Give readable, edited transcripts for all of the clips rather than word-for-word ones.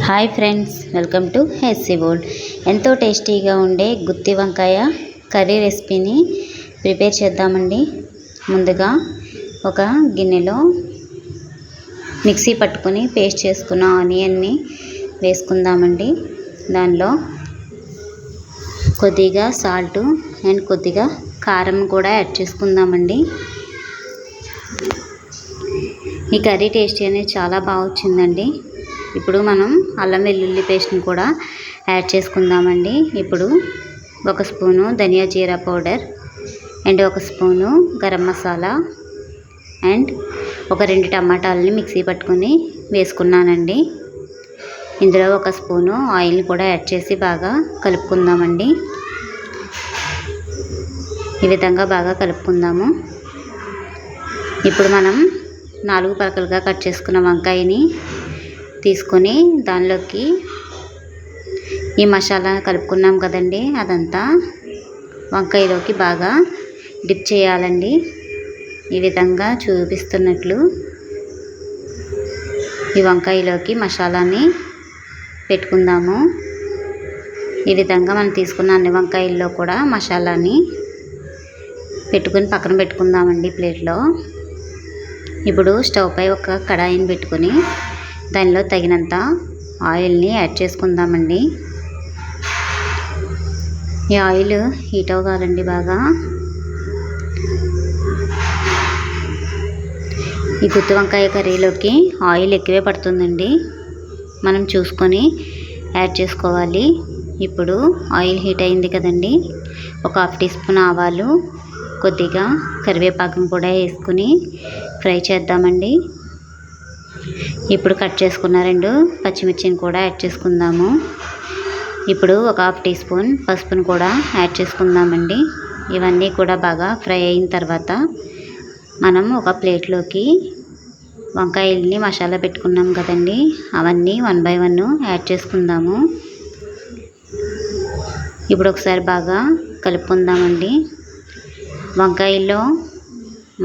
Hi friends, welcome to Hessey world. ఎంతో టేస్టీగా ఉండే గుత్తి వంకాయ కర్రీ రెసిపీని ప్రిపేర్ చేద్దామండి. ముందుగా ఒక గిన్నెలో మిక్సీ పట్టుకొని పేస్ట్ చేసుకున్న ఆనియన్ని వేసుకుందామండి. దానిలో కొద్దిగా సాల్ట్ అండ్ కొద్దిగా కారం కూడా యాడ్ చేసుకుందామండి. ఈ కర్రీ టేస్ట్ అనేది చాలా బాగా వచ్చిందండి. ఇప్పుడు మనం అల్లం వెల్లుల్లి పేస్ట్ని కూడా యాడ్ చేసుకుందామండి. ఇప్పుడు ఒక స్పూను ధనియా జీరా పౌడర్ అండ్ ఒక స్పూను గరం మసాలా అండ్ ఒక 2 టమాటాలని మిక్సీ పట్టుకొని వేసుకున్నానండి. ఇందులో ఒక స్పూను ఆయిల్ని కూడా యాడ్ చేసి బాగా కలుపుకుందామండి. ఈ విధంగా బాగా కలుపుకుందాము. ఇప్పుడు మనం 4 పలకలుగా కట్ చేసుకున్న వంకాయని తీసుకొని దానిలోకి ఈ మసాలా కలుపుకున్నాం కదండి, అదంతా వంకాయలోకి బాగా డిప్ చేయాలండి. ఈ విధంగా చూపిస్తున్నట్లు ఈ వంకాయలోకి మసాలాని పెట్టుకుందాము. ఈ విధంగా మనం తీసుకున్న అన్ని వంకాయల్లో కూడా మసాలాని పెట్టుకొని పక్కన పెట్టుకుందామండి ప్లేట్లో. ఇప్పుడు స్టవ్ పై ఒక కడాయిని పెట్టుకొని దానిలో తగినంత ఆయిల్ని యాడ్ చేసుకుందామండి. ఈ ఆయిల్ హీట్ అవ్వాలండి బాగా. ఈ గుత్తి వంకాయ కర్రీలోకి ఆయిల్ ఎక్కువే పడుతుందండి, మనం చూసుకొని యాడ్ చేసుకోవాలి. ఇప్పుడు ఆయిల్ హీట్ అయింది కదండి, ఒక 1/2 టీ స్పూన్ ఆవాలు, కొద్దిగా కరివేపాకును కూడా వేసుకుని ఫ్రై చేద్దామండి. ఇప్పుడు కట్ చేసుకున్న 2 పచ్చిమిర్చిని కూడా యాడ్ చేసుకుందాము. ఇప్పుడు ఒక 1/2 టీ స్పూన్ పసుపును కూడా యాడ్ చేసుకుందామండి. ఇవన్నీ కూడా బాగా ఫ్రై అయిన తర్వాత మనం ఒక ప్లేట్లోకి వంకాయల్ని మసాలా పెట్టుకున్నాం కదండి, అవన్నీ 1 బై 1 యాడ్ చేసుకుందాము. ఇప్పుడు ఒకసారి బాగా కలుపుకుందామండి. వంకాయల్లో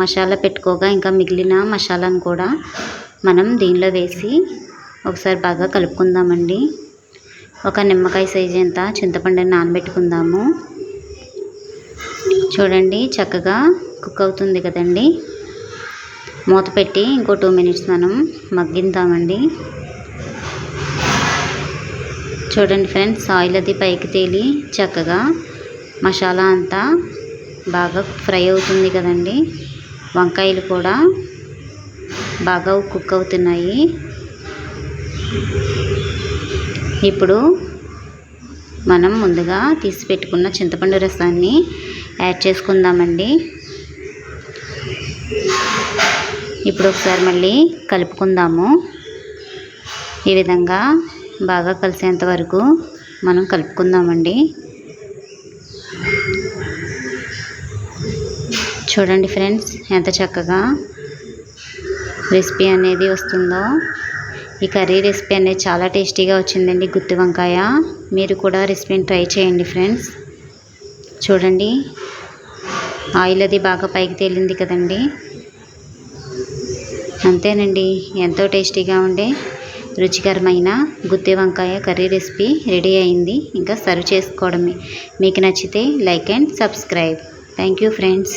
మసాలా పెట్టుకోగా ఇంకా మిగిలిన మసాలాను కూడా మనం దీనిలో వేసి ఒకసారి బాగా కలుపుకుందామండి. ఒక నిమ్మకాయ సైజు అంత చింతపండుని నానబెట్టుకుందాము. చూడండి, చక్కగా కుక్ అవుతుంది కదండి. మూత పెట్టి ఇంకో 2 మినిట్స్ మనం మగ్గిద్దామండి. చూడండి ఫ్రెండ్స్, ఆయిల్ అది పైకి తేలి చక్కగా మసాలా అంతా బాగా ఫ్రై అవుతుంది కదండి. వంకాయలు కూడా బాగా కుక్ అవుతున్నాయి. ఇప్పుడు మనం ముందుగా తీసి పెట్టుకున్న చింతపండు రసాన్ని యాడ్ చేసుకుందామండి. ఇప్పుడు ఒకసారి మళ్ళీ కలుపుకుందాము. ఈ విధంగా బాగా కలిసేంత వరకు మనం కలుపుకుందామండి. చూడండి ఫ్రెండ్స్, ఎంత చక్కగా రెసిపీ అనేది వస్తుందో. ఈ కర్రీ రెసిపీ అనేది చాలా టేస్టీగా వచ్చిందండి, గుత్తి వంకాయ. మీరు కూడా రెసిపీని ట్రై చేయండి ఫ్రెండ్స్. చూడండి, ఆయిల్ అది బాగా పైకి తేలింది కదండి. అంతేనండి, ఎంతో టేస్టీగా ఉండే రుచికరమైన గుత్తి వంకాయ కర్రీ రెసిపీ రెడీ అయింది. ఇంకా సర్వ్ చేసుకోవడమే. మీకు నచ్చితే like and subscribe. Thank you friends.